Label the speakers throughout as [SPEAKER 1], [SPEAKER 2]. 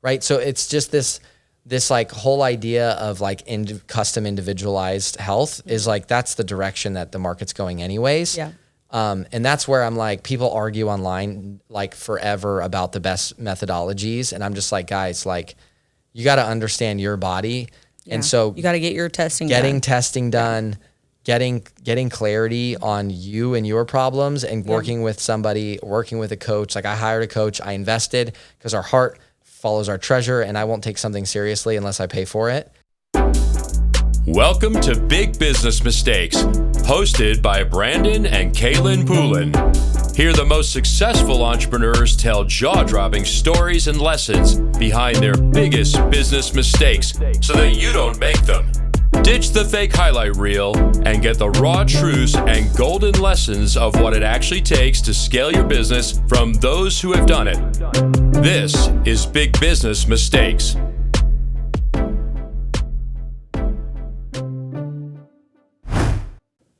[SPEAKER 1] right? So it's just this like whole idea of like custom individualized health is like, that's the direction that the market's going anyways.
[SPEAKER 2] Yeah.
[SPEAKER 1] And that's where I'm like, people argue online like forever about the best methodologies. And I'm just like, guys, like you got to understand your body.
[SPEAKER 2] Yeah.
[SPEAKER 1] And so
[SPEAKER 2] you got to get your testing
[SPEAKER 1] done, getting clarity on you and your problems and working with somebody, working with a coach. Like I hired a coach, I invested because our heart follows our treasure and I won't take something seriously unless I pay for it.
[SPEAKER 3] Welcome to Big Business Mistakes, hosted by Brandon and Kaylin Poulin. Here, the most successful entrepreneurs tell jaw-dropping stories and lessons behind their biggest business mistakes so that you don't make them. Ditch the fake highlight reel and get the raw truths and golden lessons of what it actually takes to scale your business from those who have done it. This is Big Business Mistakes.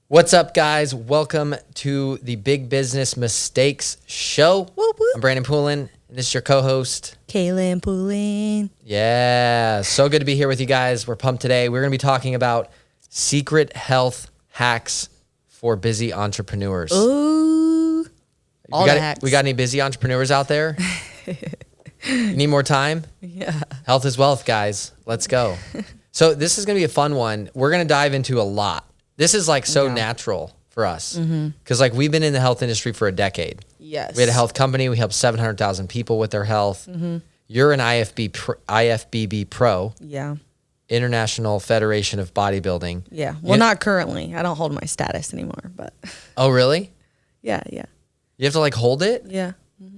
[SPEAKER 1] What's up, guys? Welcome to the Big Business Mistakes Show.
[SPEAKER 2] Whoop, whoop.
[SPEAKER 1] I'm Brandon Poulin, and this is your co-host,
[SPEAKER 2] Kaylin Poulin.
[SPEAKER 1] Yeah, so good to be here with you guys. We're pumped today. We're going to be talking about secret health hacks for busy entrepreneurs.
[SPEAKER 2] Ooh, all the hacks.
[SPEAKER 1] We got any busy entrepreneurs out there? You need more time?
[SPEAKER 2] Yeah.
[SPEAKER 1] Health is wealth, guys. Let's go. So this is going to be a fun one. We're going to dive into a lot. This is like so natural for us because like we've been in the health industry for a decade.
[SPEAKER 2] Yes.
[SPEAKER 1] We had a health company. We helped 700,000 people with their health. You're an IFBB Pro.
[SPEAKER 2] Yeah.
[SPEAKER 1] International Federation of Bodybuilding.
[SPEAKER 2] Yeah. Well, not currently. I don't hold my status anymore, but.
[SPEAKER 1] Oh, really?
[SPEAKER 2] Yeah.
[SPEAKER 1] You have to like hold it?
[SPEAKER 2] Yeah.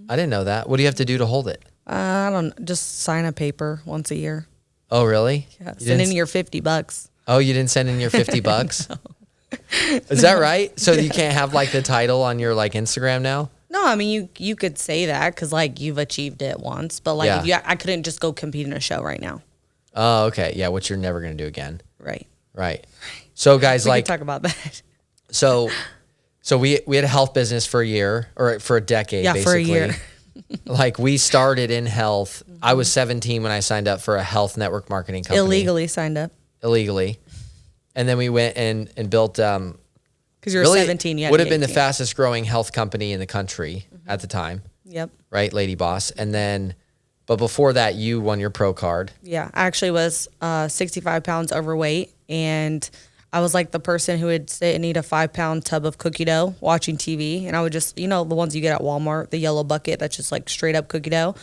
[SPEAKER 1] I didn't know that. What do you have to do to hold it?
[SPEAKER 2] I don't just sign a paper once a year.
[SPEAKER 1] Oh, really?
[SPEAKER 2] Yeah. Send in your $50.
[SPEAKER 1] Oh, you didn't send in your $50? No. Is that right? So you can't have like the title on your like Instagram now?
[SPEAKER 2] No, I mean, you could say that because like you've achieved it once, but like I couldn't just go compete in a show right now.
[SPEAKER 1] Oh, okay. Yeah, which you're never going to do again.
[SPEAKER 2] Right.
[SPEAKER 1] So guys,
[SPEAKER 2] we
[SPEAKER 1] like
[SPEAKER 2] can talk about that.
[SPEAKER 1] So we had a health business for a year or for a decade, basically.
[SPEAKER 2] For a year.
[SPEAKER 1] Like we started in health. I was 17 when I signed up for a health network marketing company.
[SPEAKER 2] Illegally signed up.
[SPEAKER 1] And then we went and built,
[SPEAKER 2] because you were 17, you had
[SPEAKER 1] would have been the fastest growing health company in the country at the time.
[SPEAKER 2] Yep.
[SPEAKER 1] Right, Lady Boss. And then, but before that, you won your pro card.
[SPEAKER 2] Yeah, I actually was 65 pounds overweight, and I was like the person who would sit and eat a 5-pound tub of cookie dough watching TV, and I would just, the ones you get at Walmart, the yellow bucket that's just like straight up cookie dough.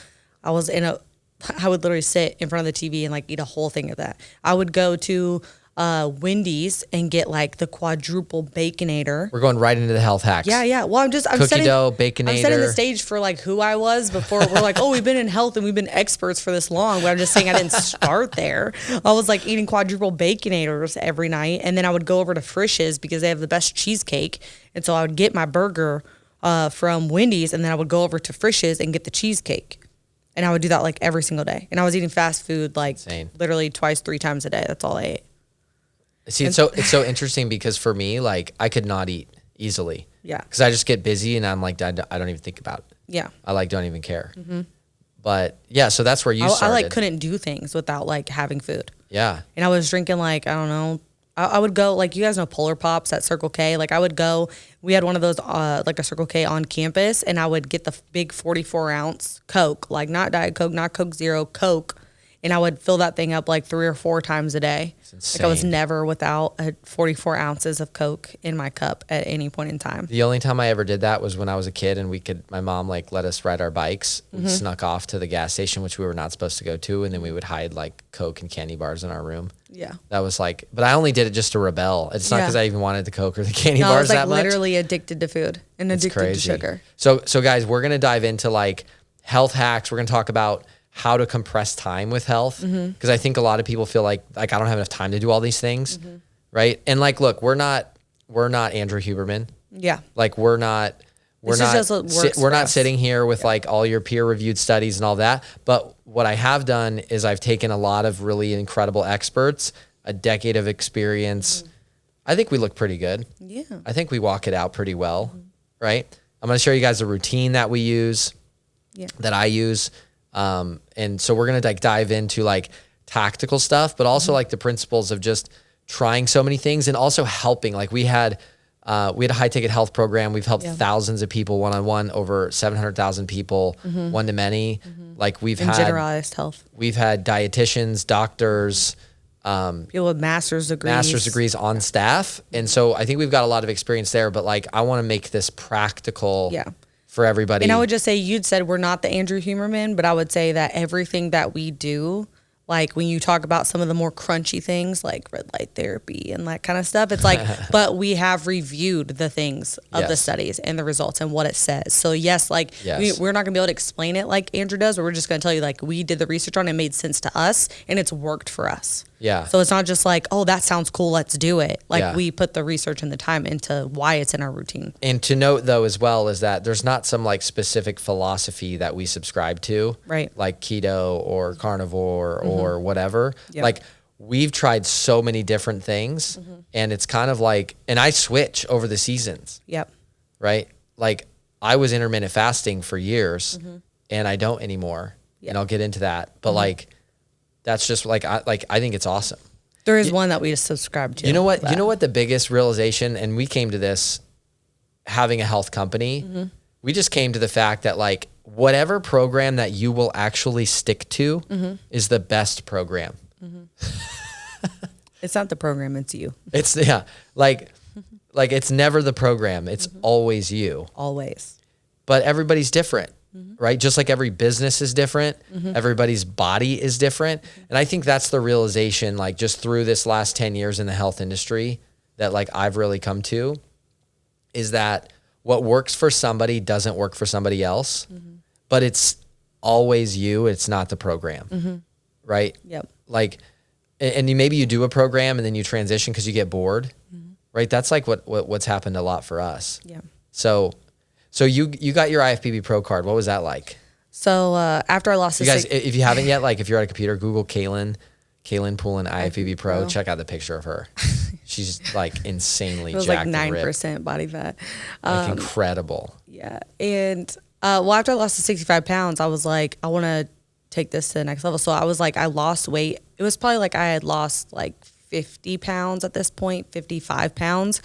[SPEAKER 2] I would literally sit in front of the TV and like eat a whole thing of that. I would go to Wendy's and get like the quadruple Baconator.
[SPEAKER 1] We're going right into the health hacks.
[SPEAKER 2] Yeah. Well, I'm
[SPEAKER 1] cookie dough, Baconator.
[SPEAKER 2] I'm setting the stage for like who I was before. We're like, oh, we've been in health and we've been experts for this long. But I'm just saying I didn't start there. I was like eating quadruple Baconators every night, and then I would go over to Frisch's because they have the best cheesecake, and so I would get my burger from Wendy's, and then I would go over to Frisch's and get the cheesecake. And I would do that like every single day. And I was eating fast food like literally 2-3 times a day. That's all I ate.
[SPEAKER 1] See, it's so interesting because for me, like I could not eat easily.
[SPEAKER 2] Yeah.
[SPEAKER 1] Because I just get busy and I'm like, I don't even think about it.
[SPEAKER 2] Yeah.
[SPEAKER 1] I like don't even care. But yeah, so that's where you started.
[SPEAKER 2] I like couldn't do things without like having food.
[SPEAKER 1] Yeah.
[SPEAKER 2] And I was drinking like, I don't know, I would go, like, you guys know Polar Pops at Circle K. Like, I would go, we had one of those, like a Circle K on campus, and I would get the big 44-ounce Coke, like not Diet Coke, not Coke Zero, Coke, and I would fill that thing up like 3 or 4 times a day. Like, I was never without 44 ounces of Coke in my cup at any point in time.
[SPEAKER 1] The only time I ever did that was when I was a kid, and my mom, like, let us ride our bikes. We snuck off to the gas station, which we were not supposed to go to, and then we would hide, like, Coke and candy bars in our room.
[SPEAKER 2] Yeah.
[SPEAKER 1] That was like, but I only did it just to rebel. It's not because I even wanted the Coke or the candy bars
[SPEAKER 2] I was like
[SPEAKER 1] that much.
[SPEAKER 2] literally addicted to food and addicted to sugar.
[SPEAKER 1] So guys, we're going to dive into like health hacks. We're going to talk about how to compress time with health. Because I think a lot of people feel like I don't have enough time to do all these things. Right. And like, look, we're not Andrew Huberman.
[SPEAKER 2] Yeah.
[SPEAKER 1] Like we're not sitting here with like all your peer reviewed studies and all that. But what I have done is I've taken a lot of really incredible experts, a decade of experience. I think we look pretty good.
[SPEAKER 2] Yeah.
[SPEAKER 1] I think we walk it out pretty well. Right. I'm going to show you guys a routine that we use, that I use. And so we're going to like dive into like tactical stuff, but also like the principles of just trying so many things and also helping. Like we had a high ticket health program. We've helped thousands of people one-on-one, over 700,000 people, one to many. Like we've had
[SPEAKER 2] generalized health.
[SPEAKER 1] We've had dietitians, doctors,
[SPEAKER 2] people with master's
[SPEAKER 1] degrees on staff. And so I think we've got a lot of experience there, but like, I want to make this practical for everybody.
[SPEAKER 2] And I would just say, you'd said we're not the Andrew Huberman, but I would say that everything that we do, like when you talk about some of the more crunchy things like red light therapy and that kind of stuff, it's like, but we have reviewed the things of the studies and the results and what it says. So yes, like we're not gonna be able to explain it like Andrew does, but we're just gonna tell you like we did the research on it, made sense to us, and it's worked for us.
[SPEAKER 1] Yeah.
[SPEAKER 2] So it's not just like, oh, that sounds cool, let's do it. Like we put the research and the time into why it's in our routine.
[SPEAKER 1] And to note though as well is that there's not some like specific philosophy that we subscribe to,
[SPEAKER 2] right?
[SPEAKER 1] Like keto or carnivore or whatever. Like we've tried so many different things, and it's kind of like, and I switch over the seasons. Right? Like I was intermittent fasting for years and I don't anymore. And I'll get into that. But like, that's just like I think it's awesome.
[SPEAKER 2] There is one that we just subscribe to.
[SPEAKER 1] You know what? You know what the biggest realization, and we came to this having a health company. We just came to the fact that like whatever program that you will actually stick to is the best program.
[SPEAKER 2] It's not the program, it's you.
[SPEAKER 1] It's like it's never the program. It's always you.
[SPEAKER 2] Always.
[SPEAKER 1] But everybody's different. Right? Just like every business is different, everybody's body is different. And I think that's the realization, like just through this last 10 years in the health industry that like I've really come to is that what works for somebody doesn't work for somebody else, but it's always you. It's not the program. Right?
[SPEAKER 2] Yep.
[SPEAKER 1] Like, and maybe you do a program and then you transition because you get bored, right? That's like what's happened a lot for us.
[SPEAKER 2] Yeah.
[SPEAKER 1] So you got your IFBB Pro card. What was that like?
[SPEAKER 2] So after I lost
[SPEAKER 1] you guys, if you haven't yet, like if you're at a computer, Google Kaylin Poulin IFBB Pro. Check out the picture of her. She's like insanely jacked.
[SPEAKER 2] It was like 9% body fat.
[SPEAKER 1] Like incredible.
[SPEAKER 2] Yeah. And well, after I lost the 65 pounds, I was like, I want to take this to the next level. So I was like, I lost weight. It was probably like I had lost like 50 pounds at this point, 55 pounds.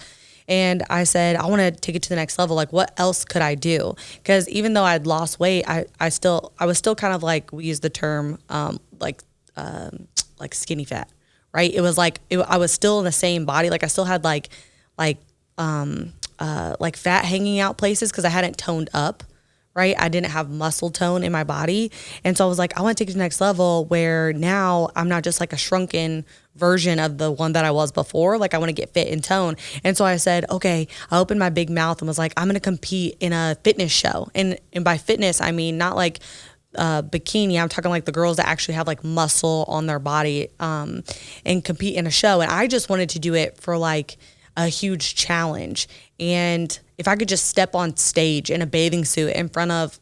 [SPEAKER 2] And I said, I want to take it to the next level. Like, what else could I do? Because even though I'd lost weight, I was still kind of like, we use the term like skinny fat, right? It was like I was still in the same body. Like I still had like fat hanging out places because I hadn't toned up. Right? I didn't have muscle tone in my body. And so I was like, I want to take it to the next level where now I'm not just like a shrunken version of the one that I was before. Like I want to get fit and tone. And so I said, okay, I opened my big mouth and was like, I'm going to compete in a fitness show. And by fitness, I mean, not like bikini. I'm talking like the girls that actually have like muscle on their body and compete in a show. And I just wanted to do it for like a huge challenge. And if I could just step on stage in a bathing suit in front of,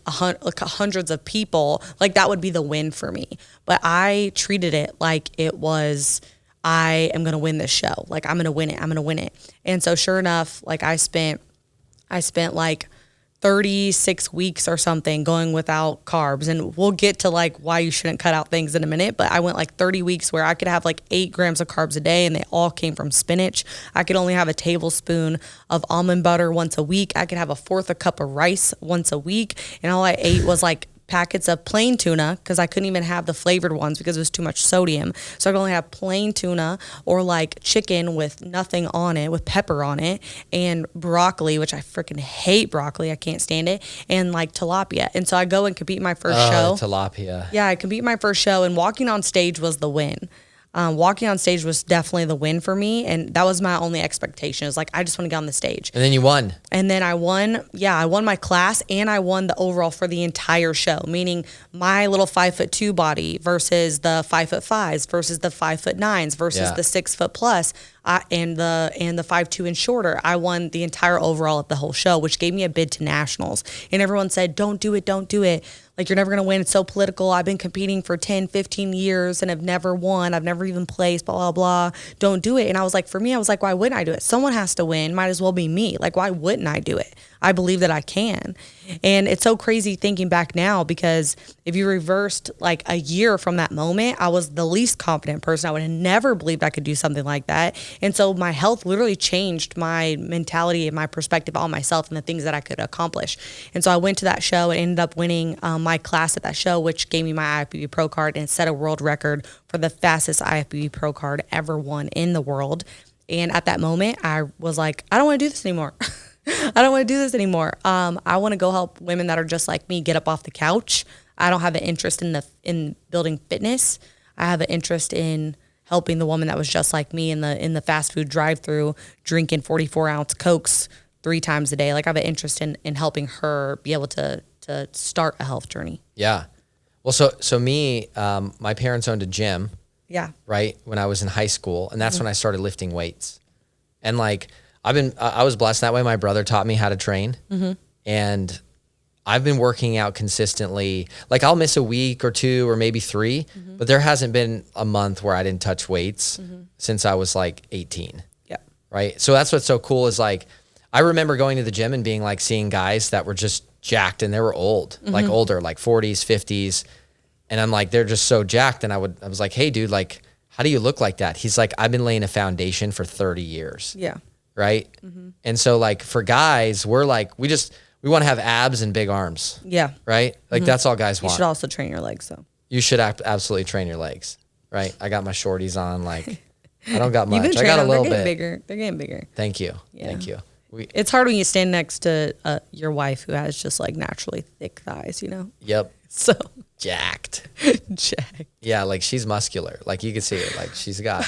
[SPEAKER 2] hundreds of people, like that would be the win for me. But I treated it like it was, I am going to win this show. Like I'm going to win it. I'm going to win it. And so sure enough, like I spent like 36 weeks or something going without carbs. And we'll get to like why you shouldn't cut out things in a minute. But I went like 30 weeks where I could have like 8 grams of carbs a day and they all came from spinach. I could only have a tablespoon of almond butter once a week. I could have a fourth a cup of rice once a week. And all I ate was like packets of plain tuna because I couldn't even have the flavored ones because it was too much sodium. So I could only have plain tuna or like chicken with nothing on it, with pepper on it, and broccoli, which I freaking hate broccoli. I can't stand it. And like tilapia. And so I go and compete in my first show.
[SPEAKER 1] Tilapia.
[SPEAKER 2] Yeah, I compete in my first show, and walking on stage was the win. Walking on stage was definitely the win for me, and that was my only expectation. It was like, I just want to get on the stage.
[SPEAKER 1] And then you won.
[SPEAKER 2] And then I won. Yeah, I won my class, and I won the overall for the entire show, meaning my little 5'2" body versus the 5'5" versus the 5'9" versus the 6'+. And the 5'2" and shorter. I won the entire overall of the whole show, which gave me a bid to nationals. And everyone said, don't do it, don't do it. Like, you're never going to win. It's so political. I've been competing for 10, 15 years and have never won. I've never even placed, blah, blah, blah. Don't do it. And I was like, for me, I was like, why wouldn't I do it? Someone has to win. Might as well be me. Like, why wouldn't I do it? I believe that I can. And it's so crazy thinking back now because if you reversed like a year from that moment, I was the least confident person. I would have never believed I could do something like that. And so my health literally changed my mentality and my perspective on myself and the things that I could accomplish. And so I went to that show and ended up winning my class at that show, which gave me my IFBB Pro card and set a world record for the fastest IFBB Pro card ever won in the world. And at that moment, I was like, I don't want to do this anymore. I don't want to do this anymore. I want to go help women that are just like me get up off the couch. I don't have an interest in building fitness. I have an interest in helping the woman that was just like me in the fast food drive-through, drinking 44-ounce Cokes 3 times a day. Like I have an interest in helping her be able to start a health journey.
[SPEAKER 1] Yeah. Well, so me, my parents owned a gym.
[SPEAKER 2] Yeah.
[SPEAKER 1] Right when I was in high school, and that's when I started lifting weights. And like I was blessed that way. My brother taught me how to train, and I've been working out consistently. Like I'll miss a week or 2 or maybe 3, but there hasn't been a month where I didn't touch weights since I was like 18.
[SPEAKER 2] Yeah.
[SPEAKER 1] Right. So that's what's so cool is like, I remember going to the gym and being like, seeing guys that were just jacked and they were old, like older, like 40s, 50s. And I'm like, they're just so jacked. And I was like, hey dude, like, how do you look like that? He's like, I've been laying a foundation for 30 years.
[SPEAKER 2] Yeah.
[SPEAKER 1] Right. And so like for guys, we're like, we want to have abs and big arms.
[SPEAKER 2] Yeah.
[SPEAKER 1] Right? Like that's all guys
[SPEAKER 2] You
[SPEAKER 1] want.
[SPEAKER 2] should also train your legs though.
[SPEAKER 1] You should absolutely train your legs. Right? I got my shorties on. Like I don't got
[SPEAKER 2] You've
[SPEAKER 1] much.
[SPEAKER 2] been
[SPEAKER 1] I got a little
[SPEAKER 2] They're getting
[SPEAKER 1] bit.
[SPEAKER 2] bigger. They're getting bigger.
[SPEAKER 1] Thank you.
[SPEAKER 2] Yeah.
[SPEAKER 1] Thank you.
[SPEAKER 2] It's hard when you stand next to your wife who has just like naturally thick thighs, you know?
[SPEAKER 1] Yep.
[SPEAKER 2] So
[SPEAKER 1] Jacked.
[SPEAKER 2] jack.
[SPEAKER 1] Yeah. Like she's muscular. Like you can see it. Like she's got,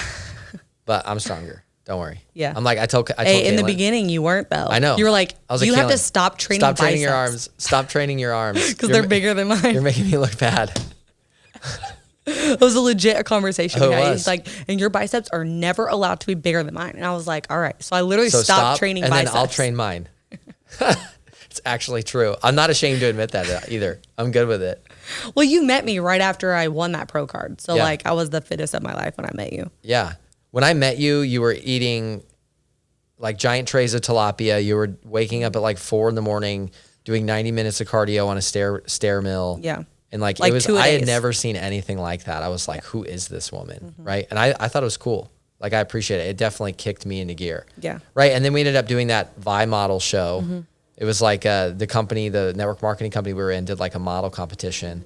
[SPEAKER 1] but I'm stronger. Don't worry.
[SPEAKER 2] Yeah.
[SPEAKER 1] I'm like, I told
[SPEAKER 2] Hey, in the
[SPEAKER 1] Caitlin-
[SPEAKER 2] beginning, you weren't though.
[SPEAKER 1] I know.
[SPEAKER 2] You were like,
[SPEAKER 1] I was like,
[SPEAKER 2] you have to
[SPEAKER 1] Caitlin,
[SPEAKER 2] stop training
[SPEAKER 1] Stop training your
[SPEAKER 2] biceps.
[SPEAKER 1] arms. Stop training your arms.
[SPEAKER 2] Because they're bigger than mine.
[SPEAKER 1] You're making me look bad.
[SPEAKER 2] It was a legit conversation.
[SPEAKER 1] Oh, it
[SPEAKER 2] we had.
[SPEAKER 1] was.
[SPEAKER 2] He's like, and your biceps are never allowed to be bigger than mine. And I was like, all right. So I literally
[SPEAKER 1] So
[SPEAKER 2] stopped training
[SPEAKER 1] and
[SPEAKER 2] biceps.
[SPEAKER 1] then I'll train mine. It's actually true. I'm not ashamed to admit that either. I'm good with it.
[SPEAKER 2] Well, you met me right after I won that pro card. So
[SPEAKER 1] Yeah.
[SPEAKER 2] like I was the fittest of my life when I met you.
[SPEAKER 1] Yeah. When I met you, you were eating like giant trays of tilapia. You were waking up at like 4 a.m, doing 90 minutes of cardio on a stair mill.
[SPEAKER 2] Yeah.
[SPEAKER 1] And like
[SPEAKER 2] Like
[SPEAKER 1] it was,
[SPEAKER 2] 2
[SPEAKER 1] I had
[SPEAKER 2] days.
[SPEAKER 1] never seen anything like that. I was like, who is this woman? Right. And I thought it was cool. Like I appreciate it. It definitely kicked me into gear.
[SPEAKER 2] Yeah.
[SPEAKER 1] Right. And then we ended up doing that Vi model show. It was like the company, the network marketing company we were in did like a model competition.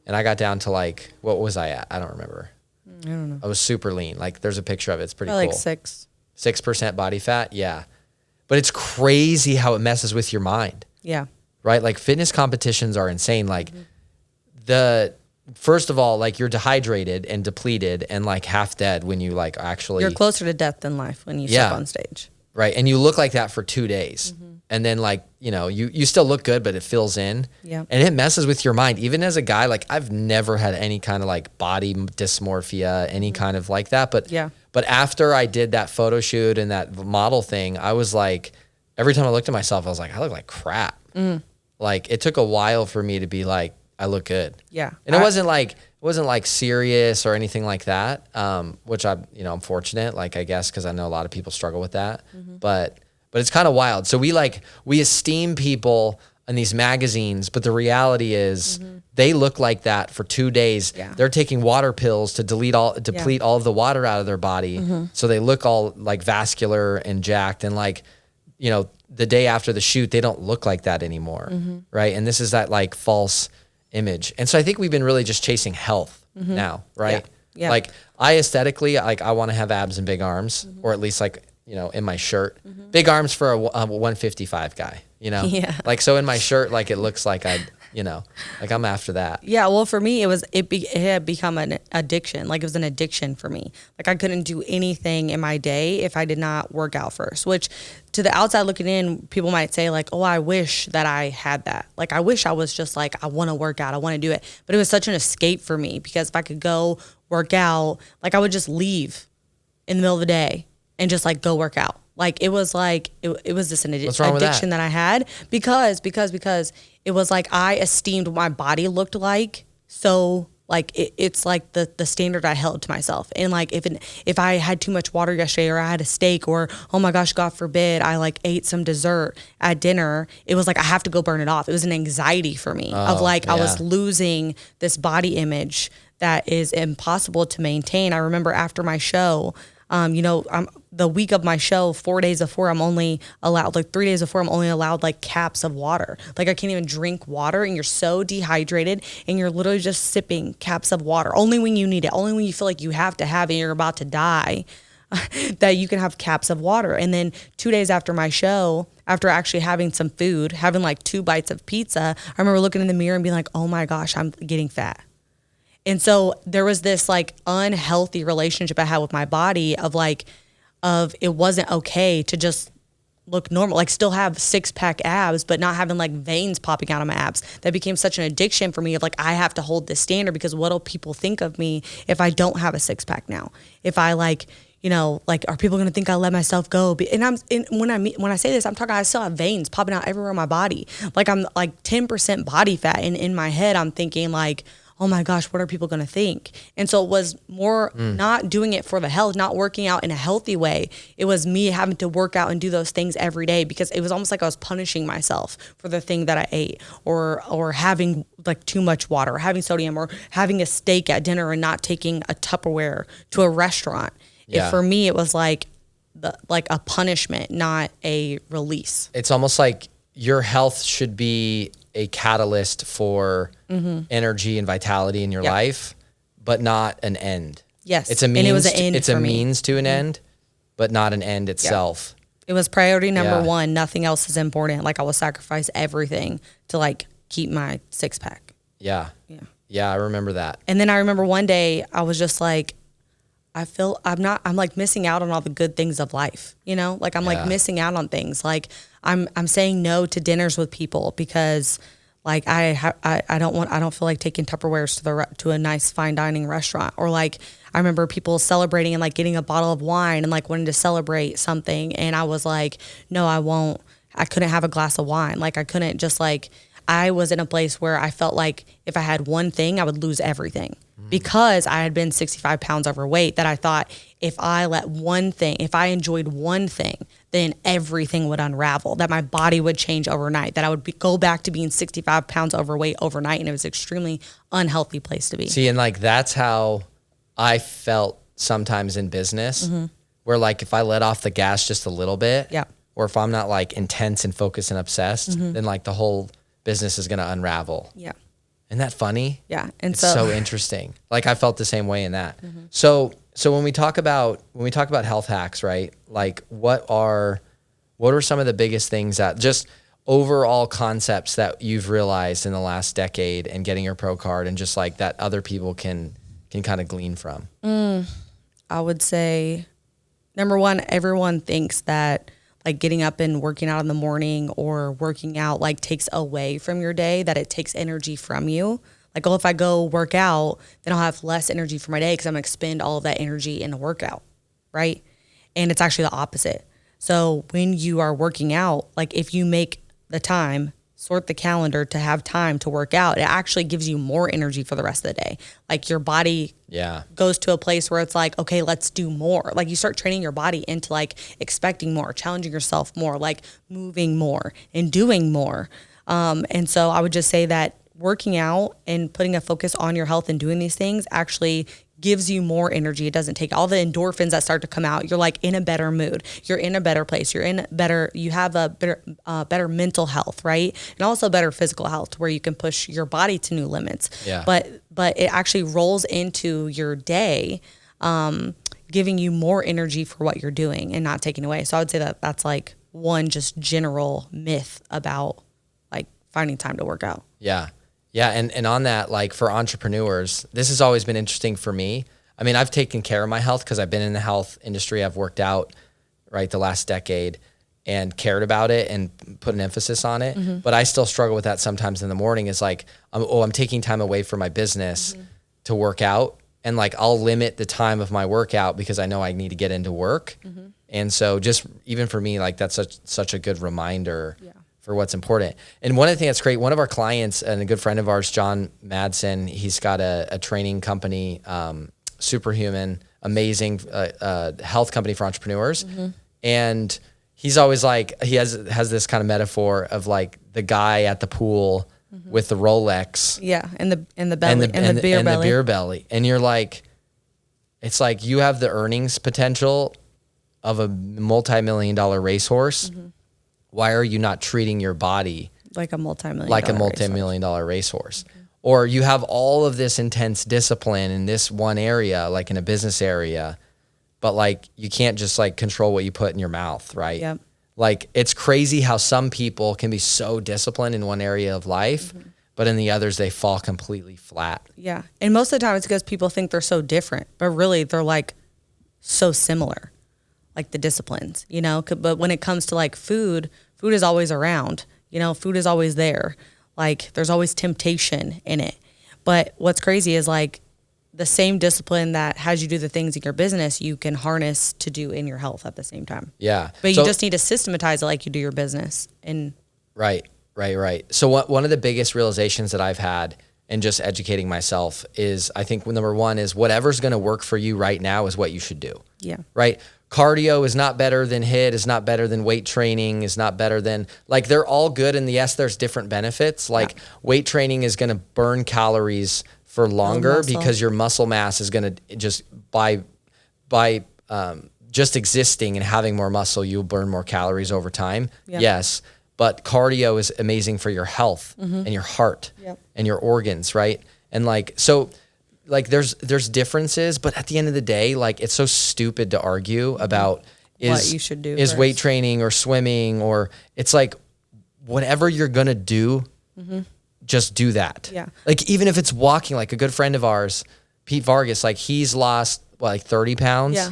[SPEAKER 1] And I got down to like, what was I at? I don't remember.
[SPEAKER 2] I don't know.
[SPEAKER 1] I was super lean. Like there's a picture of it. It's pretty
[SPEAKER 2] Probably
[SPEAKER 1] cool.
[SPEAKER 2] like 6.
[SPEAKER 1] 6% body fat. Yeah. But it's crazy how it messes with your mind,
[SPEAKER 2] Yeah.
[SPEAKER 1] right? Like fitness competitions are insane. Like first of all, like you're dehydrated and depleted and like half dead when you like actually,
[SPEAKER 2] You're closer to death than life when you
[SPEAKER 1] Yeah.
[SPEAKER 2] step on stage.
[SPEAKER 1] right? And you look like that for 2 days. And then like, you know, you still look good, but it fills in.
[SPEAKER 2] Yeah.
[SPEAKER 1] And it messes with your mind. Even as a guy, like I've never had any kind of like body dysmorphia, any kind of like that. But
[SPEAKER 2] Yeah.
[SPEAKER 1] But after I did that photo shoot and that model thing, I was like, every time I looked at myself, I was like, I look like crap. Like it took a while for me to be like, I look good.
[SPEAKER 2] Yeah.
[SPEAKER 1] And it wasn't like serious or anything like that. Which I'm fortunate, like I guess, cause I know a lot of people struggle with that, but it's kind of wild. So we esteem people in these magazines, but the reality is they look like that for 2 days.
[SPEAKER 2] Yeah.
[SPEAKER 1] They're taking water pills to deplete all of the water out of their body. So they look all like vascular and jacked and like, the day after the shoot, they don't look like that anymore. Right. And this is that like false image. And so I think we've been really just chasing health now. Right.
[SPEAKER 2] Yeah.
[SPEAKER 1] Like I aesthetically, like I want to have abs and big arms, or at least like, in my shirt, big arms for a 155 guy,
[SPEAKER 2] Yeah.
[SPEAKER 1] like, so in my shirt, like it looks like like I'm after that.
[SPEAKER 2] Yeah, well, for me, it had become an addiction. Like it was an addiction for me. Like I couldn't do anything in my day if I did not work out first. Which, to the outside looking in, people might say like, "Oh, I wish that I had that." Like I wish I was just like, I want to work out, I want to do it. But it was such an escape for me because if I could go work out, like I would just leave in the middle of the day and just like go work out. Like it was this an
[SPEAKER 1] What's wrong with that?
[SPEAKER 2] addiction that I had because it was like I esteemed what my body looked like so like it's like the standard I held to myself. And like if I had too much water yesterday, or I had a steak, or oh my gosh, God forbid, I like ate some dessert at dinner, it was like I have to go burn it off. It was an anxiety for me of like I was losing this body image that is impossible to maintain. I remember after my show, the week of my show, 4 days before, I'm only allowed, like 3 days before, I'm only allowed like caps of water. Like I can't even drink water, and you're so dehydrated, and you're literally just sipping caps of water only when you need it, only when you feel like you have to have it and you're about to die, that you can have caps of water. And then 2 days after my show, after actually having some food, having like 2 bites of pizza, I remember looking in the mirror and being like, oh my gosh, I'm getting fat. And so there was this like unhealthy relationship I had with my body of it wasn't okay to just look normal, like still have 6-pack abs, but not having like veins popping out of my abs. That became such an addiction for me of like, I have to hold this standard, because what'll people think of me if I don't have a 6-pack now? If I like, are people going to think I let myself go? And when I say this, I'm talking, I still have veins popping out everywhere in my body. Like I'm like 10% body fat. And in my head, I'm thinking like, oh my gosh, what are people going to think? And so it was more not doing it for the health, not working out in a healthy way. It was me having to work out and do those things every day, because it was almost like I was punishing myself for the thing that I ate, or having like too much water, or having sodium, or having a steak at dinner and not taking a Tupperware to a restaurant.
[SPEAKER 1] Yeah.
[SPEAKER 2] For me, it was like a punishment, not a release.
[SPEAKER 1] It's almost like your health should be a catalyst for energy and vitality in your life, but not an end.
[SPEAKER 2] Yes.
[SPEAKER 1] It's a means,
[SPEAKER 2] and it was an end
[SPEAKER 1] it's a means to an end, but not an end itself.
[SPEAKER 2] It was priority number one. Nothing else is important. Like I will sacrifice everything to like keep my 6-pack.
[SPEAKER 1] Yeah. Yeah, I remember that.
[SPEAKER 2] And then I remember one day I was just like, I'm like missing out on all the good things of life, like I'm like missing out on things. Like I'm saying no to dinners with people because like I don't feel like taking Tupperwares to a nice fine dining restaurant. Or like I remember people celebrating and like getting a bottle of wine and like wanting to celebrate something, and I was like, no, I won't. I couldn't have a glass of wine. Like I couldn't just like, I was in a place where I felt like if I had one thing, I would lose everything, because I had been 65 pounds overweight, that I thought if I enjoyed one thing, then everything would unravel, that my body would change overnight, that I would go back to being 65 pounds overweight overnight. And it was an extremely unhealthy place to be.
[SPEAKER 1] See, and like, that's how I felt sometimes in business, where like, if I let off the gas just a little bit, or if I'm not like intense and focused and obsessed, then like the whole business is going to unravel.
[SPEAKER 2] Yeah.
[SPEAKER 1] Isn't that funny?
[SPEAKER 2] Yeah. And
[SPEAKER 1] it's so interesting. Like I felt the same way in that. So when we talk about health hacks, right? Like what are some of the biggest things that just overall concepts that you've realized in the last decade and getting your pro card, and just like that other people can kind of glean from?
[SPEAKER 2] I would say number one, everyone thinks that like getting up and working out in the morning or working out like takes away from your day, that it takes energy from you. Like, oh, if I go work out, then I'll have less energy for my day because I'm going to expend all of that energy in a workout, right? And it's actually the opposite. So when you are working out, like if you make the time, sort the calendar to have time to work out, it actually gives you more energy for the rest of the day. Like your body goes to a place where it's like, okay, let's do more. Like you start training your body into like expecting more, challenging yourself more, like moving more and doing more. And so I would just say that working out and putting a focus on your health and doing these things actually gives you more energy. It doesn't take all the endorphins that start to come out. You're like in a better mood. You're in a better place. You have a better mental health, right? And also better physical health, where you can push your body to new limits.
[SPEAKER 1] Yeah.
[SPEAKER 2] But it actually rolls into your day, giving you more energy for what you're doing and not taking away. So I would say that that's like one just general myth about like finding time to work out.
[SPEAKER 1] Yeah. Yeah, and on that, like for entrepreneurs, this has always been interesting for me. I mean, I've taken care of my health because I've been in the health industry. I've worked out, right, the last decade and cared about it and put an emphasis on it. But I still struggle with that sometimes in the morning. It's like, I'm taking time away from my business to work out. And like, I'll limit the time of my workout because I know I need to get into work. And so just even for me, like that's such a good reminder for what's important. And one of the things that's great, one of our clients and a good friend of ours, John Madsen, he's got a training company, Superhuman, amazing health company for entrepreneurs. And he's always like, he has this kind of metaphor of like the guy at the pool with the Rolex.
[SPEAKER 2] Yeah. And the belly and the beer belly.
[SPEAKER 1] And you're like, it's like you have the earnings potential of a multi-million dollar racehorse. Why are you not treating your body
[SPEAKER 2] like a multi-million
[SPEAKER 1] dollar racehorse? Or you have all of this intense discipline in this one area, like in a business area, but like you can't just like control what you put in your mouth, right?
[SPEAKER 2] Yep.
[SPEAKER 1] Like it's crazy how some people can be so disciplined in one area of life, but in the others they fall completely flat.
[SPEAKER 2] Yeah. And most of the time it's because people think they're so different, but really they're like so similar, like the disciplines, you know? But when it comes to like food is always around, you know, food is always there. Like there's always temptation in it. But what's crazy is like the same discipline that has you do the things in your business, you can harness to do in your health at the same time.
[SPEAKER 1] Yeah.
[SPEAKER 2] But you just need to systematize it like you do your business. And
[SPEAKER 1] Right. So one of the biggest realizations that I've had in just educating myself is, I think number one is whatever's going to work for you right now is what you should do.
[SPEAKER 2] Yeah.
[SPEAKER 1] Right. Cardio is not better than HIIT, is not better than weight training, is not better than, like, they're all good. And yes, there's different benefits. Like weight training is going to burn calories for longer because your muscle mass is going to just by just existing and having more muscle, you'll burn more calories over time. Yeah. Yes. But cardio is amazing for your health and your heart and your organs. Right. And like, so like there's differences, but at the end of the day, like it's so stupid to argue about
[SPEAKER 2] what you should do
[SPEAKER 1] is weight training or swimming, or it's like whatever you're going to do, just do that.
[SPEAKER 2] Yeah.
[SPEAKER 1] Like even if it's walking, like a good friend of ours, Pete Vargas, like he's lost like 30 pounds. Yeah.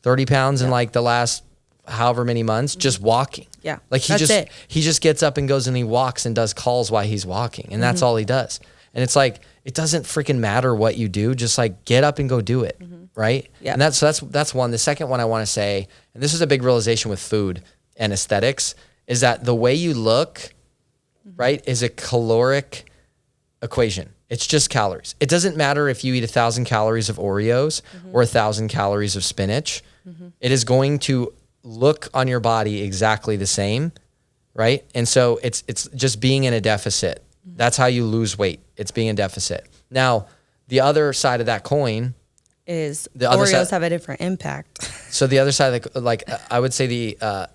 [SPEAKER 1] 30 pounds in like the last however many months, just walking.
[SPEAKER 2] Yeah.
[SPEAKER 1] Like he just gets up and goes and he walks and does calls while he's walking. And that's all he does. And it's like, it doesn't freaking matter what you do. Just like get up and go do it. Right.
[SPEAKER 2] Yeah.
[SPEAKER 1] And that's one. The second one I want to say, and this is a big realization with food and aesthetics, is that the way you look, right, is a caloric equation. It's just calories. It doesn't matter if you eat 1,000 calories of Oreos or 1,000 calories of spinach. It is going to look on your body exactly the same, right? And so it's just being in a deficit. That's how you lose weight. It's being in deficit. Now, the other side of that coin
[SPEAKER 2] is the Oreos have a different impact.
[SPEAKER 1] So the other side, like I would say the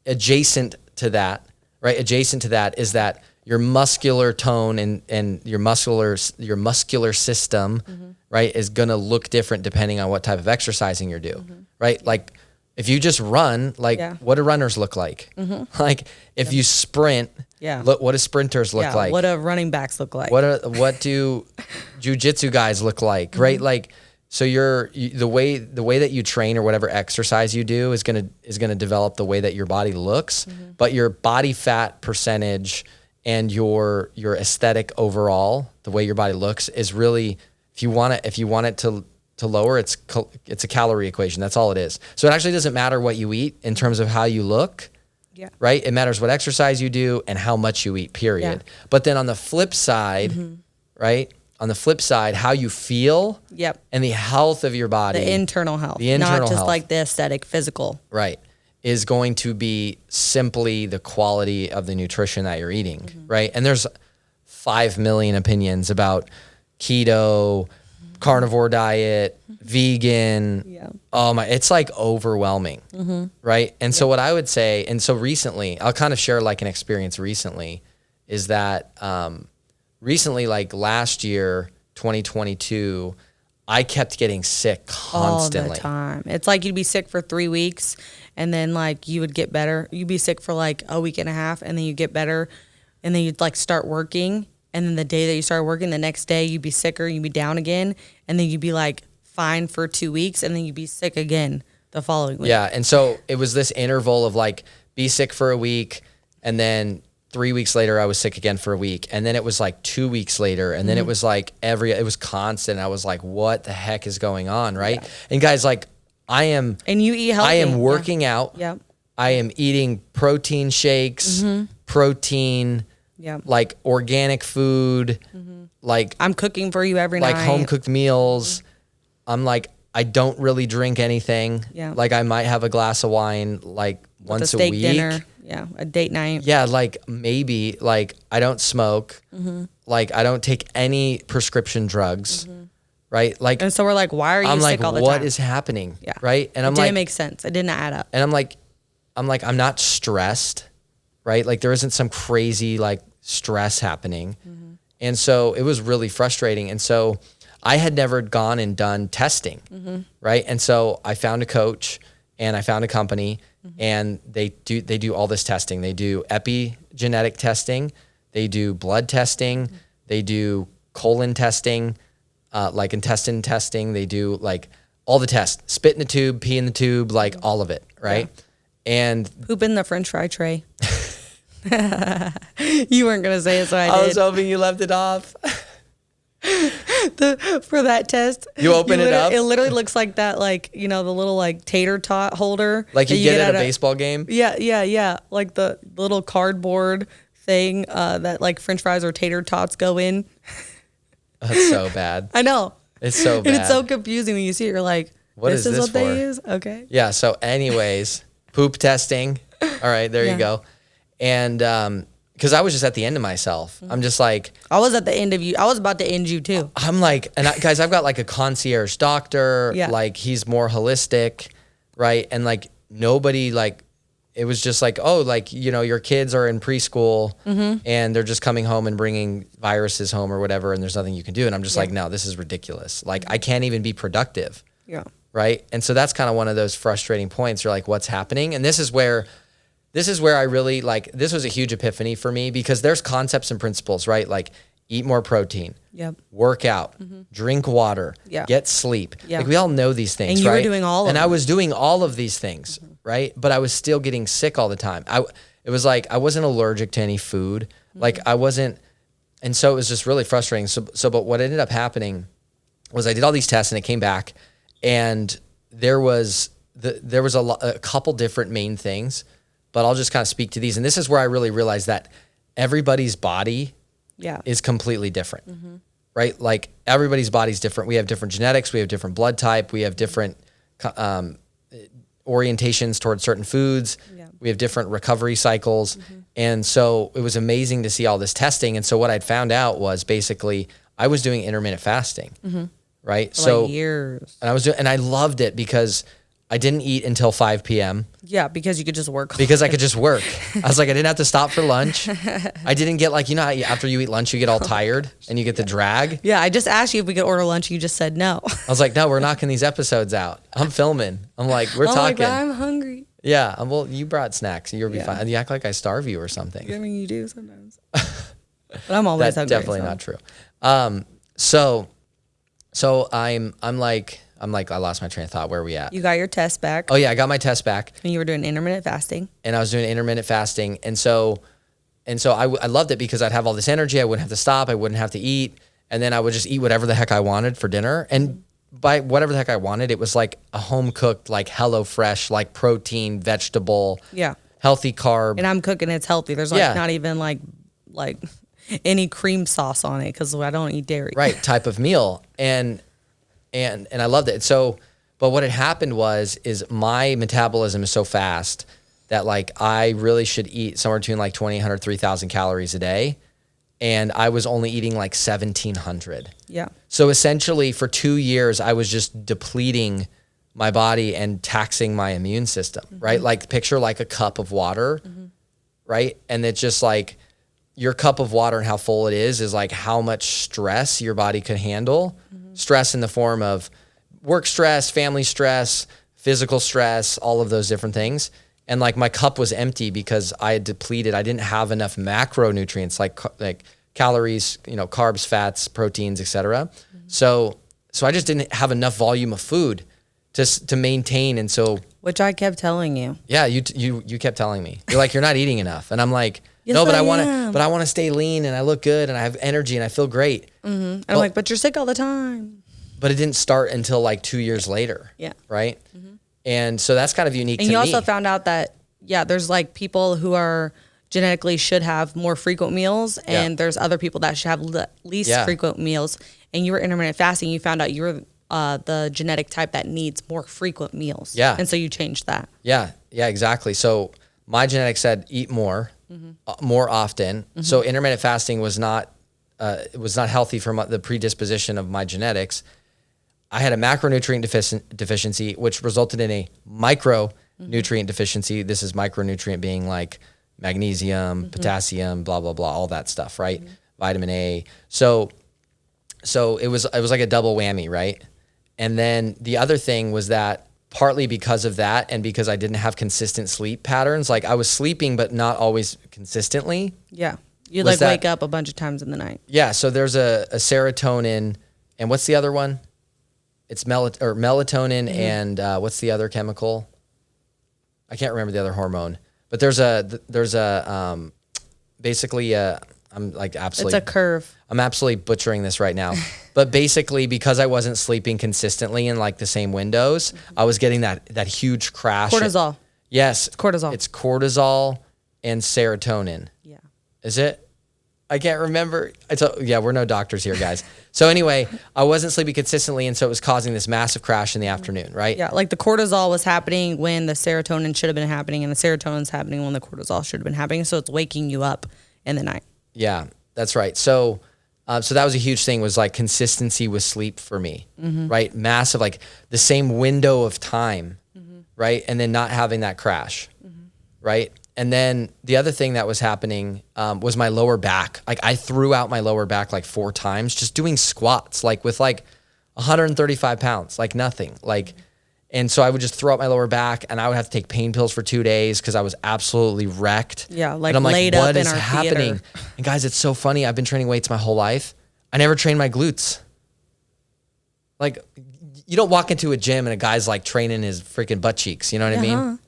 [SPEAKER 1] adjacent to that, right? Adjacent to that is that your muscular tone and your muscular system, right, is going to look different depending on what type of exercising you're doing, right? Like if you just run, like what do runners look like? Like if you sprint, look, what do sprinters look like?
[SPEAKER 2] What do running backs look like?
[SPEAKER 1] What do jiu-jitsu guys look like, right? Like, so the way that you train or whatever exercise you do is gonna develop the way that your body looks, but your body fat percentage and your aesthetic overall, the way your body looks, is really, if you want it to lower, it's a calorie equation. That's all it is. So it actually doesn't matter what you eat in terms of how you look.
[SPEAKER 2] Yeah.
[SPEAKER 1] Right? It matters what exercise you do and how much you eat, period. Yeah. But then on the flip side, right? On the flip side, how you feel and the health of your body.
[SPEAKER 2] The internal health. Not just like the aesthetic, physical.
[SPEAKER 1] Right. Is going to be simply the quality of the nutrition that you're eating, right? And there's 5 million opinions about keto, carnivore diet, vegan. Yeah. Oh my, it's like overwhelming, right? And so what I would say, and so recently, I'll kind of share like an experience recently, is that recently, like last year, 2022, I kept getting sick constantly.
[SPEAKER 2] All the time. It's like you'd be sick for 3 weeks and then like you would get better. You'd be sick for like a week and a half and then you get better and then you'd like start working. And then the day that you started working, the next day you'd be sicker, you'd be down again. And then you'd be like fine for 2 weeks and then you'd be sick again the following week.
[SPEAKER 1] Yeah. And so it was this interval of like be sick for a week and then 3 weeks later I was sick again for a week. And then it was like 2 weeks later. And then it was like it was constant. I was like, what the heck is going on? Right. Yeah. And guys, like
[SPEAKER 2] and you eat healthy.
[SPEAKER 1] I am working out.
[SPEAKER 2] Yep.
[SPEAKER 1] I am eating protein shakes, protein,
[SPEAKER 2] Yeah.
[SPEAKER 1] like organic food, like
[SPEAKER 2] I'm cooking for you every night.
[SPEAKER 1] like home cooked meals. I'm like, I don't really drink anything.
[SPEAKER 2] Yeah.
[SPEAKER 1] Like I might have a glass of wine like
[SPEAKER 2] With
[SPEAKER 1] once
[SPEAKER 2] a
[SPEAKER 1] a
[SPEAKER 2] steak
[SPEAKER 1] week.
[SPEAKER 2] dinner. Yeah. A date night.
[SPEAKER 1] Yeah, like maybe like I don't smoke. Like I don't take any prescription drugs. Right? Like
[SPEAKER 2] And so we're like, why are you
[SPEAKER 1] I'm
[SPEAKER 2] sick
[SPEAKER 1] like,
[SPEAKER 2] all the
[SPEAKER 1] what
[SPEAKER 2] time?
[SPEAKER 1] is happening?
[SPEAKER 2] Yeah.
[SPEAKER 1] Right? And I'm
[SPEAKER 2] It didn't
[SPEAKER 1] like,
[SPEAKER 2] make sense. It didn't add up.
[SPEAKER 1] and I'm like, I'm not stressed, right? Like there isn't some crazy like stress happening. And so it was really frustrating. And so I had never gone and done testing, right? And so I found a coach and I found a company and they do all this testing. They do epigenetic testing, they do blood testing, they do colon testing, like intestine testing. They do like all the tests, spit in the tube, pee in the tube, like all of it, right? And
[SPEAKER 2] Poop in the French fry tray. You weren't gonna say it, so I
[SPEAKER 1] I
[SPEAKER 2] did.
[SPEAKER 1] was hoping you left it off.
[SPEAKER 2] For that test,
[SPEAKER 1] You open it up?
[SPEAKER 2] It literally looks like that, like the little like tater tot holder,
[SPEAKER 1] Like
[SPEAKER 2] that
[SPEAKER 1] you get at a baseball game.
[SPEAKER 2] Yeah. Like the little cardboard thing that like French fries or tater tots go in.
[SPEAKER 1] That's so bad.
[SPEAKER 2] I know.
[SPEAKER 1] It's so bad.
[SPEAKER 2] And it's so confusing when you see it. You're like,
[SPEAKER 1] What
[SPEAKER 2] this
[SPEAKER 1] is this
[SPEAKER 2] what they
[SPEAKER 1] for?
[SPEAKER 2] use? Okay.
[SPEAKER 1] Yeah. So, anyways, poop testing. All right, there
[SPEAKER 2] Yeah.
[SPEAKER 1] you go. And because I was just at the end of myself, I'm just like,
[SPEAKER 2] I was at the end of you. I was about to end you too.
[SPEAKER 1] I'm like, guys, I've got like a concierge doctor.
[SPEAKER 2] Yeah.
[SPEAKER 1] Like he's more holistic, right? And like nobody like. It was just like, oh, like, your kids are in preschool and they're just coming home and bringing viruses home or whatever, and there's nothing you can do. And I'm just like, no, this is ridiculous. Like, I can't even be productive.
[SPEAKER 2] Yeah.
[SPEAKER 1] Right. And so that's kind of one of those frustrating points. You're like, what's happening? And this is where I really like, this was a huge epiphany for me because there's concepts and principles, right? Like eat more protein,
[SPEAKER 2] Yep.
[SPEAKER 1] work out, drink water,
[SPEAKER 2] Yeah.
[SPEAKER 1] get sleep.
[SPEAKER 2] Yeah.
[SPEAKER 1] Like we all know these things,
[SPEAKER 2] And you were
[SPEAKER 1] right?
[SPEAKER 2] doing all of
[SPEAKER 1] And I
[SPEAKER 2] them.
[SPEAKER 1] was doing all of these things, right? But I was still getting sick all the time. It was like I wasn't allergic to any food. Like I wasn't, and so it was just really frustrating. But what ended up happening was I did all these tests and it came back, and there was a couple different main things, but I'll just kind of speak to these. And this is where I really realized that everybody's body
[SPEAKER 2] Yeah.
[SPEAKER 1] is completely different, right? Like everybody's body's different. We have different genetics. We have different blood type. We have different orientations towards certain foods.
[SPEAKER 2] Yeah.
[SPEAKER 1] We have different recovery cycles. And so it was amazing to see all this testing. And so what I'd found out was basically I was doing intermittent fasting, right?
[SPEAKER 2] For like years.
[SPEAKER 1] And I loved it because I didn't eat until 5 p.m.
[SPEAKER 2] Yeah, because you could just work.
[SPEAKER 1] because I could just work. I was like, I didn't have to stop for lunch. I didn't get like, how after you eat lunch, you get all tired and you get the drag.
[SPEAKER 2] Yeah, I just asked you if we could order lunch. You just said no.
[SPEAKER 1] I was like, no, we're knocking these episodes out. I'm filming. I'm like, we're
[SPEAKER 2] Oh my
[SPEAKER 1] talking.
[SPEAKER 2] God, I'm hungry.
[SPEAKER 1] Yeah. Well, you brought snacks. You'll be
[SPEAKER 2] Yeah.
[SPEAKER 1] fine. You act like I starve you or something.
[SPEAKER 2] I mean, you do sometimes. But I'm always
[SPEAKER 1] That's
[SPEAKER 2] hungry.
[SPEAKER 1] definitely
[SPEAKER 2] so.
[SPEAKER 1] not true. So I'm like, I lost my train of thought. Where are we at?
[SPEAKER 2] You got your test back,
[SPEAKER 1] Oh yeah, I got my test back.
[SPEAKER 2] and you were doing intermittent fasting.
[SPEAKER 1] And I was doing intermittent fasting. And so I loved it because I'd have all this energy. I wouldn't have to stop. I wouldn't have to eat. And then I would just eat whatever the heck I wanted for dinner. And by whatever the heck I wanted, it was like a home cooked, like HelloFresh, like protein, vegetable,
[SPEAKER 2] Yeah.
[SPEAKER 1] healthy carb.
[SPEAKER 2] And I'm cooking. It's healthy. There's like
[SPEAKER 1] Yeah.
[SPEAKER 2] not even like any cream sauce on it because I don't eat dairy.
[SPEAKER 1] right type of meal. And I loved it. So, but what had happened is my metabolism is so fast that like I really should eat somewhere between like 2,800, 3,000 calories a day. And I was only eating like 1,700.
[SPEAKER 2] Yeah.
[SPEAKER 1] So essentially for 2 years, I was just depleting my body and taxing my immune system, right? Like picture like a cup of water, right? And it's just like your cup of water and how full it is like how much stress your body could handle. Stress in the form of work stress, family stress, physical stress, all of those different things. And like my cup was empty because I had depleted. I didn't have enough macronutrients like calories, carbs, fats, proteins, etc. So I just didn't have enough volume of food to maintain. And so,
[SPEAKER 2] Which I kept telling you.
[SPEAKER 1] yeah, you kept telling me, you're like, you're not eating enough. And I'm like,
[SPEAKER 2] Yes,
[SPEAKER 1] no, but I
[SPEAKER 2] am.
[SPEAKER 1] want to stay lean and I look good and I have energy and I feel great.
[SPEAKER 2] And I'm like, but you're sick all the time.
[SPEAKER 1] But it didn't start until like 2 years later.
[SPEAKER 2] Yeah.
[SPEAKER 1] Right. And so that's kind of unique
[SPEAKER 2] And
[SPEAKER 1] to
[SPEAKER 2] you
[SPEAKER 1] me.
[SPEAKER 2] also found out that, there's like people who are genetically should have more frequent meals, and there's other people that should have least frequent meals. And you were intermittent fasting, you found out you were the genetic type that needs more frequent meals.
[SPEAKER 1] Yeah.
[SPEAKER 2] And so you changed that.
[SPEAKER 1] Yeah, exactly. So my genetics said eat more, more often. So intermittent fasting was not healthy for the predisposition of my genetics. I had a macronutrient deficiency, which resulted in a micronutrient deficiency. This is micronutrient being like magnesium, potassium, blah, blah, blah, all that stuff, right? Vitamin A. So it was like a double whammy, right? And then the other thing was that partly because of that and because I didn't have consistent sleep patterns, like I was sleeping, but not always consistently.
[SPEAKER 2] Yeah. You'd like wake up a bunch of times in the night.
[SPEAKER 1] Yeah. So there's a serotonin, and what's the other one? It's melatonin and what's the other chemical? I can't remember the other hormone, but there's basically I'm like absolutely.
[SPEAKER 2] It's a curve.
[SPEAKER 1] I'm absolutely butchering this right now, but basically because I wasn't sleeping consistently in like the same windows, I was getting that huge crash.
[SPEAKER 2] Cortisol.
[SPEAKER 1] Yes.
[SPEAKER 2] It's cortisol.
[SPEAKER 1] It's cortisol and serotonin.
[SPEAKER 2] Yeah.
[SPEAKER 1] Is it? I can't remember. We're no doctors here, guys. So anyway, I wasn't sleeping consistently, and so it was causing this massive crash in the afternoon, right?
[SPEAKER 2] Yeah, like the cortisol was happening when the serotonin should have been happening, and the serotonin's happening when the cortisol should have been happening. So it's waking you up in the night.
[SPEAKER 1] Yeah, that's right. So that was a huge thing, was like consistency with sleep for me, right? Massive, like the same window of time, right? And then not having that crash, right? And then the other thing that was happening was my lower back. Like I threw out my lower back like 4 times just doing squats, like with like 135 pounds, like nothing. And so I would just throw out my lower back, and I would have to take pain pills for 2 days because I was absolutely wrecked.
[SPEAKER 2] Yeah, like
[SPEAKER 1] and I'm
[SPEAKER 2] laid
[SPEAKER 1] like,
[SPEAKER 2] up
[SPEAKER 1] what
[SPEAKER 2] in
[SPEAKER 1] is
[SPEAKER 2] our
[SPEAKER 1] happening?
[SPEAKER 2] theater.
[SPEAKER 1] And guys, it's so funny. I've been training weights my whole life. I never trained my glutes. Like, you don't walk into a gym and a guy's like training his freaking butt cheeks. You know what I mean?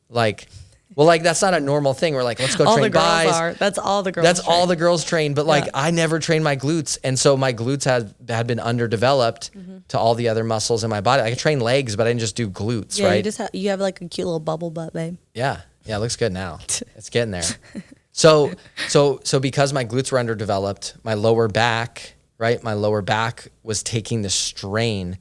[SPEAKER 1] Like, well, like that's not a normal thing. We're like, let's go train guys.
[SPEAKER 2] That's all the girls.
[SPEAKER 1] That's all the girls train. But like, I never trained my glutes, and so my glutes had been underdeveloped to all the other muscles in my body. I could train legs, but I didn't just do glutes, right?
[SPEAKER 2] You have like a cute little bubble butt, babe.
[SPEAKER 1] Yeah, it looks good now. It's getting there. So because my glutes were underdeveloped, my lower back, right? My lower back was taking the strain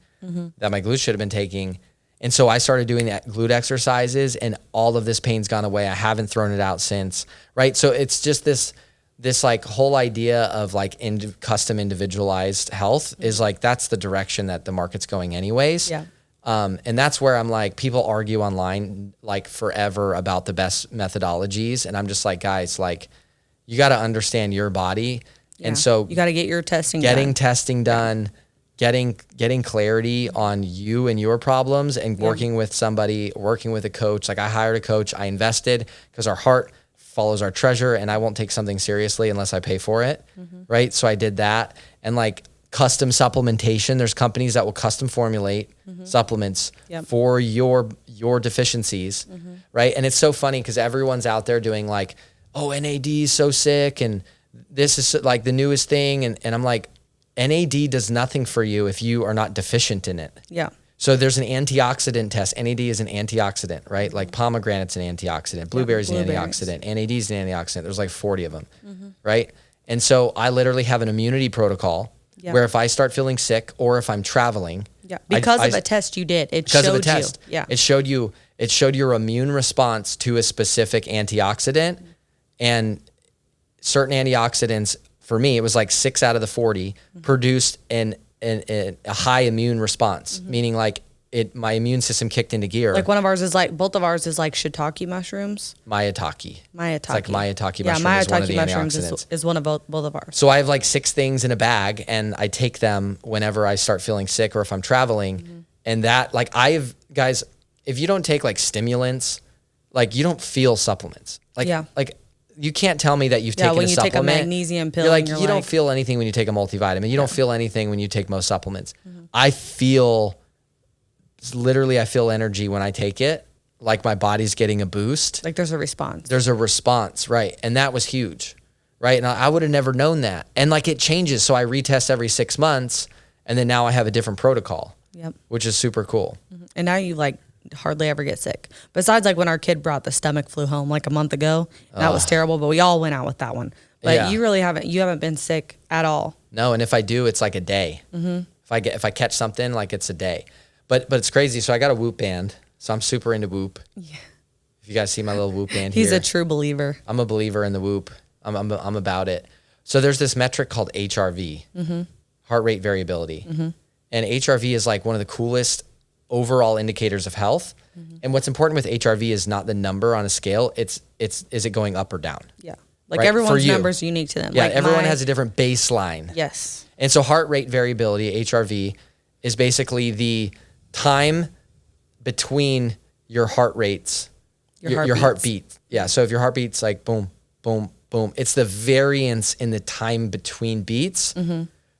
[SPEAKER 1] that my glutes should have been taking. And so I started doing that glute exercises, and all of this pain's gone away. I haven't thrown it out since, right? So it's just this like whole idea of like custom individualized health is like, that's the direction that the market's going anyways.
[SPEAKER 2] Yeah.
[SPEAKER 1] And that's where I'm like, people argue online like forever about the best methodologies. And I'm just like, guys, like you got to understand your body. Yeah. And so
[SPEAKER 2] you got to get your testing
[SPEAKER 1] done, getting clarity on you and your problems, and working with somebody, working with a coach. Like I hired a coach, I invested because our heart follows our treasure, and I won't take something seriously unless I pay for it. Right. So I did that. And like custom supplementation, there's companies that will custom formulate supplements for your deficiencies. Right. And it's so funny because everyone's out there doing like, oh, NAD is so sick, and this is like the newest thing. And I'm like, NAD does nothing for you if you are not deficient in it. Yeah. So there's an antioxidant test. NAD is an antioxidant, right? Like pomegranate's an antioxidant, blueberries an antioxidant, NAD is an antioxidant. There's like 40 of them, right? And so I literally have an immunity protocol where if I start feeling sick or if I'm traveling,
[SPEAKER 2] because of a test you did, it showed you. Yeah.
[SPEAKER 1] It showed your immune response to a specific antioxidant, and certain antioxidants. For me, it was like 6 out of the 40 produced a high immune response, meaning like my immune system kicked into gear.
[SPEAKER 2] Like both of ours is like shiitake mushrooms.
[SPEAKER 1] Maitake.
[SPEAKER 2] It's
[SPEAKER 1] like maitake mushroom
[SPEAKER 2] maitake
[SPEAKER 1] is one of the
[SPEAKER 2] mushrooms
[SPEAKER 1] antioxidants.
[SPEAKER 2] is one of both of ours.
[SPEAKER 1] So I have like 6 things in a bag, and I take them whenever I start feeling sick or if I'm traveling. And that, like, guys, if you don't take like stimulants, like you don't feel supplements. Like you can't tell me that you've taken
[SPEAKER 2] when
[SPEAKER 1] a
[SPEAKER 2] you
[SPEAKER 1] supplement.
[SPEAKER 2] take a magnesium pill,
[SPEAKER 1] you're like, you don't feel anything when you take a multivitamin. You don't feel anything when you take most supplements. I feel energy when I take it. Like my body's getting a boost.
[SPEAKER 2] Like there's a response.
[SPEAKER 1] Right? And that was huge, right? And I would have never known that. And like it changes, so I retest every 6 months, and then now I have a different protocol. Which is super cool.
[SPEAKER 2] And now you like hardly ever get sick. Besides like when our kid brought the stomach flu home like a month ago. That was terrible, but we all went out with that one. But
[SPEAKER 1] Yeah.
[SPEAKER 2] you haven't been sick at all.
[SPEAKER 1] No, and if I do, it's like a day. Mm-hmm. If I catch something, like it's a day. But it's crazy. So I got a Whoop band. So I'm super into Whoop. Yeah. If you guys see my little Whoop band here.
[SPEAKER 2] He's a true believer.
[SPEAKER 1] I'm a believer in the Whoop. I'm about it. So there's this metric called HRV, heart rate variability. And HRV is like one of the coolest overall indicators of health. And what's important with HRV is not the number on a scale. It's is it going up or down?
[SPEAKER 2] Yeah. Like
[SPEAKER 1] right?
[SPEAKER 2] everyone's number is unique to them.
[SPEAKER 1] Yeah,
[SPEAKER 2] like
[SPEAKER 1] everyone has a different baseline.
[SPEAKER 2] Yes.
[SPEAKER 1] And so heart rate variability, HRV, is basically the time between your heart rates, your heartbeat. Yeah. So if your heartbeat's like boom, boom, boom, it's the variance in the time between beats.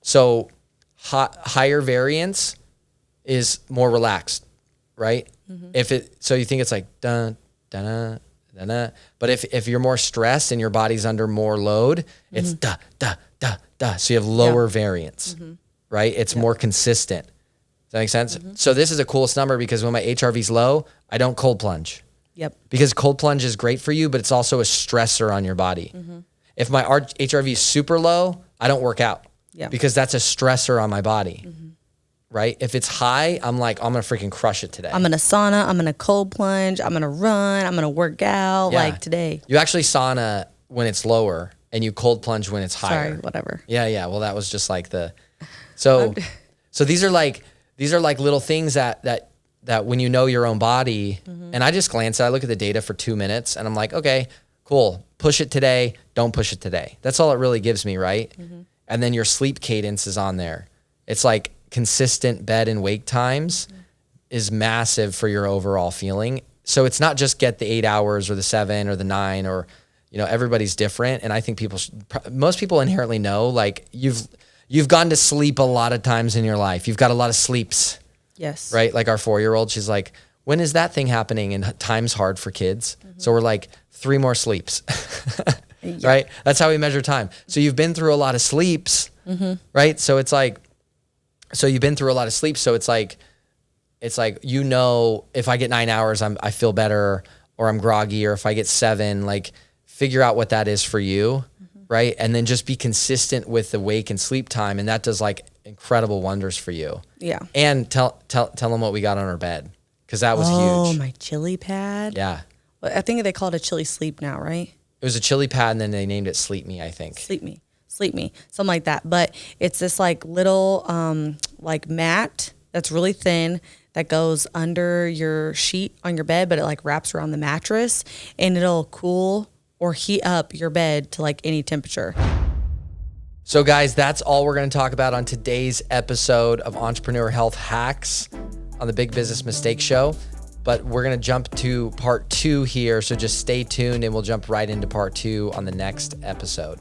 [SPEAKER 1] So higher variance is more relaxed, right? So you think it's like dun, dun, dun, dun. But if you're more stressed and your body's under more load, it's da, da, da, da. So you have lower variance, right? It's more consistent. Does that make sense? So this is the coolest number because when my HRV's low, I don't cold plunge.
[SPEAKER 2] Yep.
[SPEAKER 1] Because cold plunge is great for you, but it's also a stressor on your body. If my HRV is super low, I don't work out.
[SPEAKER 2] Yeah.
[SPEAKER 1] Because that's a stressor on my body. Right? If it's high, I'm like, I'm going to freaking crush it today.
[SPEAKER 2] I'm going to sauna. I'm going to cold plunge. I'm going to run. I'm going to work out like today.
[SPEAKER 1] You actually sauna when it's lower and you cold plunge when it's higher.
[SPEAKER 2] Sorry, whatever.
[SPEAKER 1] Yeah. Well, that was just like so these are like little things that when you know your own body, and I just glance at, I look at the data for 2 minutes and I'm like, okay, cool. Push it today. Don't push it today. That's all it really gives me. Right. And then your sleep cadence is on there. It's like consistent bed and wake times is massive for your overall feeling. So it's not just get the 8 hours or the 7 or the 9 or, everybody's different. And I think most people inherently know, like you've gone to sleep a lot of times in your life. You've got a lot of sleeps.
[SPEAKER 2] Yes.
[SPEAKER 1] Right? Like our 4-year-old, she's like, when is that thing happening? And time's hard for kids. So we're like 3 more sleeps, right? That's how we measure time. So you've been through a lot of sleeps, right? So it's like, you've been through a lot of sleep. So it's like, if I get 9 hours, I feel better, or I'm groggy, or if I get 7, like figure out what that is for you, right? And then just be consistent with the wake and sleep time, and that does like incredible wonders for you.
[SPEAKER 2] Yeah.
[SPEAKER 1] And tell them what we got on our bed, because that was huge.
[SPEAKER 2] Oh, my chili pad.
[SPEAKER 1] Yeah.
[SPEAKER 2] I think they call it a chili sleep now, right?
[SPEAKER 1] It was a chili pad, and then they named it Sleep Me, I think.
[SPEAKER 2] Sleep Me, something like that. But it's this like little like mat that's really thin that goes under your sheet on your bed, but it like wraps around the mattress, and it'll cool or heat up your bed to like any temperature.
[SPEAKER 1] So guys, that's all we're going to talk about on today's episode of Entrepreneur Health Hacks on the Big Business Mistake Show. But we're going to jump to part 2 here. So just stay tuned and we'll jump right into part 2 on the next episode.